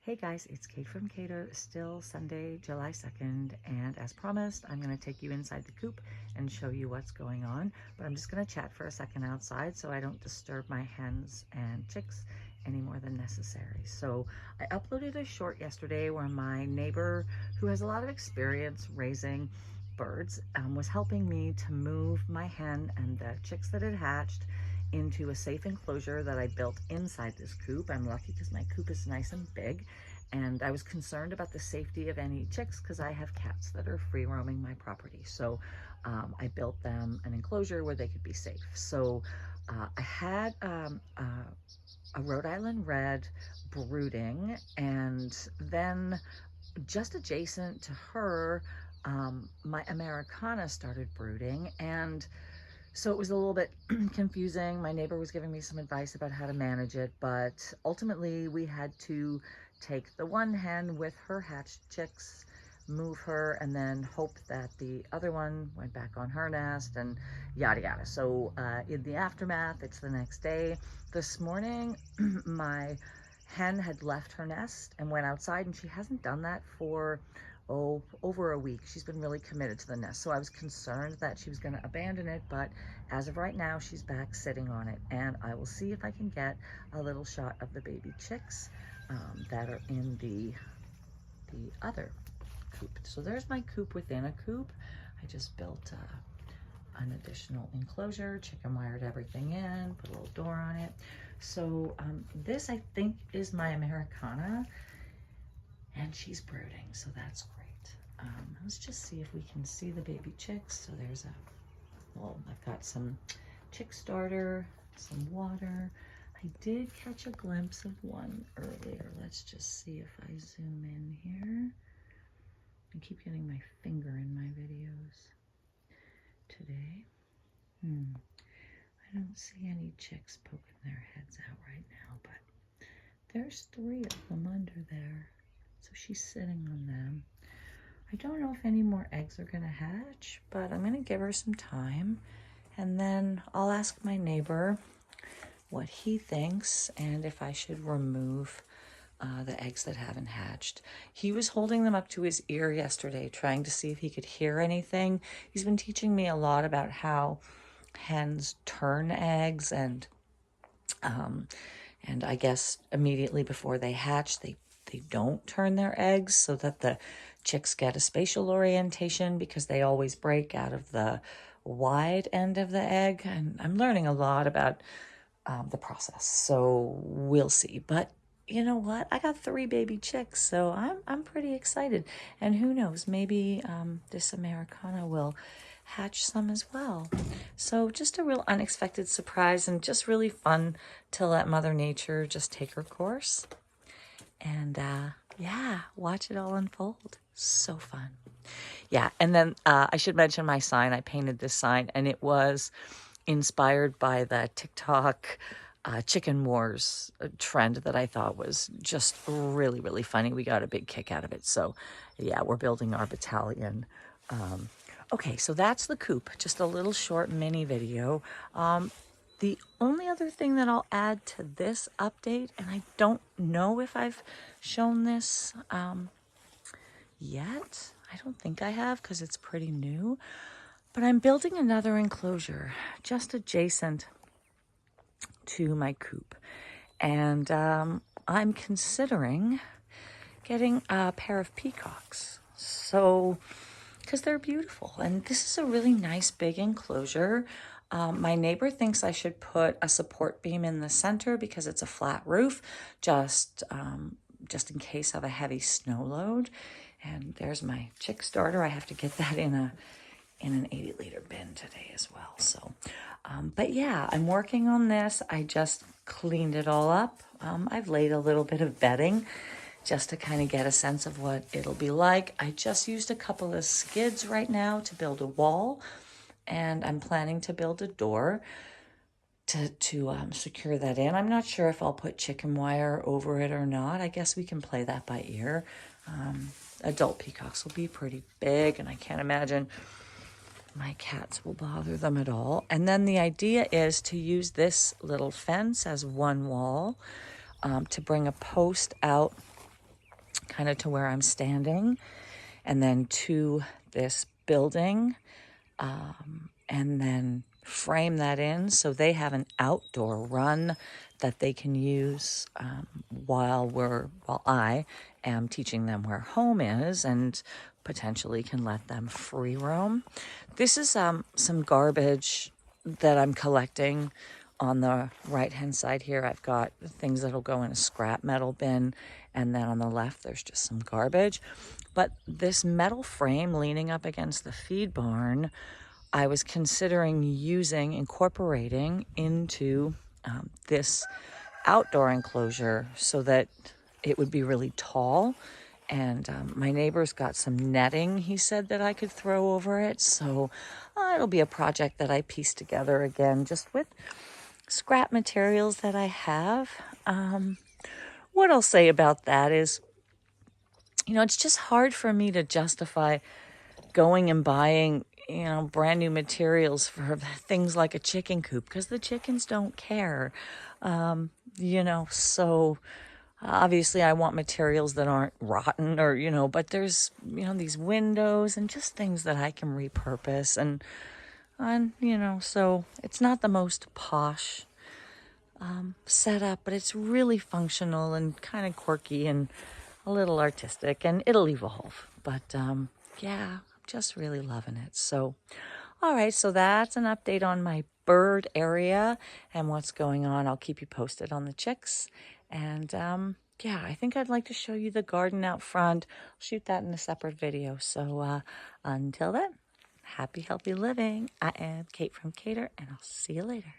Hey guys, it's Kate from Cato, still Sunday, July 2nd, and as promised, I'm going to take you inside the coop and show you what's going on, but I'm just going to chat for a second outside so I don't disturb my hens and chicks any more than necessary. So I uploaded a short yesterday where my neighbor, who has a lot of experience raising birds, was helping me to move my hen and the chicks that had hatched into a safe enclosure that I built inside this coop. I'm lucky because my coop is nice and big, and I was concerned about the safety of any chicks because I have cats that are free roaming my property. So I built them an enclosure where they could be safe. So I had a Rhode Island Red brooding, and then just adjacent to her, my Americana started brooding, and so it was a little bit confusing. My neighbor was giving me some advice about how to manage it, but ultimately we had to take the one hen with her hatched chicks, move her, and then hope that the other one went back on her nest, and yada yada. So in the aftermath, it's the next day. This morning, my hen had left her nest and went outside, and she hasn't done that for over a week. She's been really committed to the nest. So I was concerned that she was going to abandon it, but as of right now, she's back sitting on it, and I will see if I can get a little shot of the baby chicks that are in the other coop. So there's my coop within a coop. I just built an additional enclosure, chicken wired everything in, put a little door on it. So this, I think, is my Americana, and she's brooding, so that's great. Let's just see if we can see the baby chicks. So there's I've got some chick starter, some water. I did catch a glimpse of one earlier. Let's just see if I zoom in here. I keep getting my finger in my videos today. I don't see any chicks poking their heads out right now, but there's 3 of them under there. So she's sitting on them. I don't know if any more eggs are gonna hatch, but I'm gonna give her some time, and then I'll ask my neighbor what he thinks and if I should remove the eggs that haven't hatched. He was holding them up to his ear yesterday, trying to see if he could hear anything. He's been teaching me a lot about how hens turn eggs, and I guess immediately before they hatch, they don't turn their eggs so that the chicks get a spatial orientation, because they always break out of the wide end of the egg. And I'm learning a lot about the process, so we'll see. But you know what? I got 3 baby chicks, so I'm pretty excited. And who knows, maybe this Americana will hatch some as well. So just a real unexpected surprise, and just really fun to let Mother Nature just take her course. And yeah, watch it all unfold. So fun. Yeah, and then I should mention my sign. I painted this sign, and it was inspired by the TikTok chicken wars trend that I thought was just really, really funny. We got a big kick out of it. So yeah, we're building our battalion. Okay, so that's the coop. Just a little short mini video. The only other thing that I'll add to this update, and I don't know if I've shown this yet. I don't think I have, because it's pretty new. But I'm building another enclosure just adjacent to my coop. And I'm considering getting a pair of peacocks. So, because they're beautiful. And this is a really nice big enclosure. My neighbor thinks I should put a support beam in the center because it's a flat roof, just in case of a heavy snow load. And there's my chick starter. I have to get that in an 80-liter bin today as well. So, but yeah, I'm working on this. I just cleaned it all up. I've laid a little bit of bedding just to kind of get a sense of what it'll be like. I just used a couple of skids right now to build a wall, and I'm planning to build a door to secure that in. I'm not sure if I'll put chicken wire over it or not. I guess we can play that by ear. Adult peacocks will be pretty big, and I can't imagine my cats will bother them at all. And then the idea is to use this little fence as one wall, to bring a post out kind of to where I'm standing, and then to this building, and then frame that in so they have an outdoor run that they can use while I am teaching them where home is, and potentially can let them free roam. This is some garbage that I'm collecting. On the right hand side here, I've got things that'll go in a scrap metal bin, and then on the left there's just some garbage. But this metal frame leaning up against the feed barn, I was considering incorporating into this outdoor enclosure so that it would be really tall. And my neighbor's got some netting, he said, that I could throw over it. So it'll be a project that I piece together again, just with scrap materials that I have. What I'll say about that is, it's just hard for me to justify going and buying, brand new materials for things like a chicken coop, because the chickens don't care. So obviously I want materials that aren't rotten or, but there's, these windows and just things that I can repurpose. And so it's not the most posh setup, but it's really functional and kind of quirky and a little artistic, and it'll evolve. But yeah, I'm just really loving it. So, all right, so that's an update on my bird area and what's going on. I'll keep you posted on the chicks. And yeah, I think I'd like to show you the garden out front. I'll shoot that in a separate video. So until then, happy, healthy living. I am Kate from Cater, and I'll see you later.